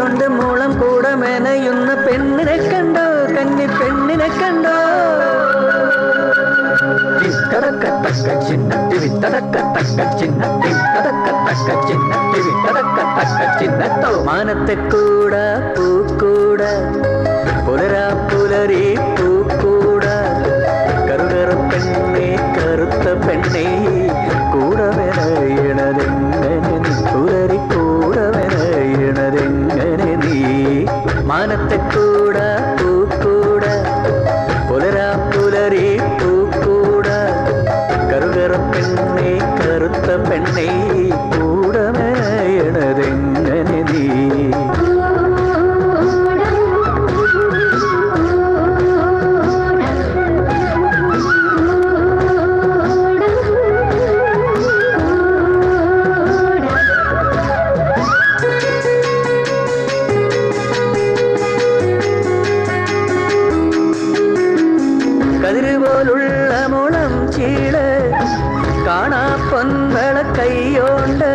കൊണ്ട് മൂളം കൂടെ മെനയുന്ന പെണ്ണിനെ കണ്ടോ, കന്നി പെണ്ണിനെ കണ്ടോ? മാനത്തെ കൂട പൂക്കൂട പുലരാ പുലരി പൂക്കൂട കറുകറ പെണ്ണെ കറുത്ത പെണ്ണെ കൂട വിനയണതെങ്ങനെ നീ പുലരി കൂട വിനയണതെങ്ങനെ നീ? മാനത്തെ കൂട പൂക്കൂട പുലരാ പുലരി പൂക്കൂട കറുകറ പെണ്ണെ കറുത്ത പെണ്ണെ കൂട വിനയണതെങ്ങനെ നീ? കതിരുപോലുള്ള മുളം ചീട് കാണാ പൊൻവള കൈയോണ്ട്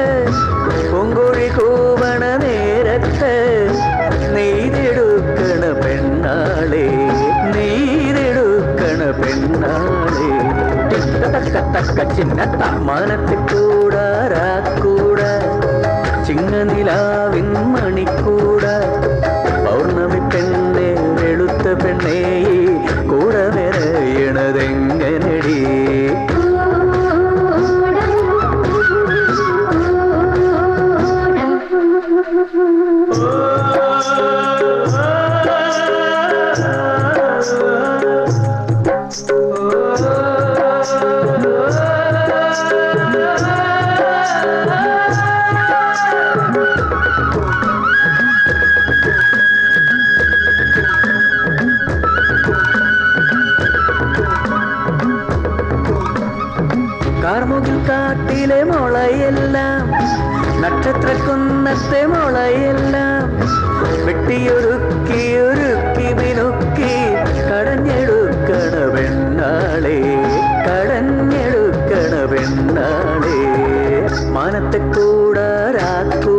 പൂങ്കുഴി കൂവണ നേരത്ത് നെയ്തെടുക്കണ പെണ്ണാളെ, നെയ്തെടുക്കണ പെണ്ണാളെ. മാനത്തെ കൂടാരാക്കൂട ചിങ്ങനിലാവിൻ മണിക്കൂട പൗർണമി പെണ്ണെ വെളുത്ത പെണ്ണേ കൂട വിനയണതെങ്ങനെടി? കാർമുകിൽ കാട്ടിലെ മുളയെല്ലാം നക്ഷത്രക്കുന്നത്തെ മുളയെല്ലാം വെട്ടിയൊരുക്കി ഒരുക്കി മിനുക്കി കടഞ്ഞെടുക്കണ പെണ്ണാളെ, കടഞ്ഞെടുക്കണ പെണ്ണാളെ. മാനത്തെ കൂടാരാക്കു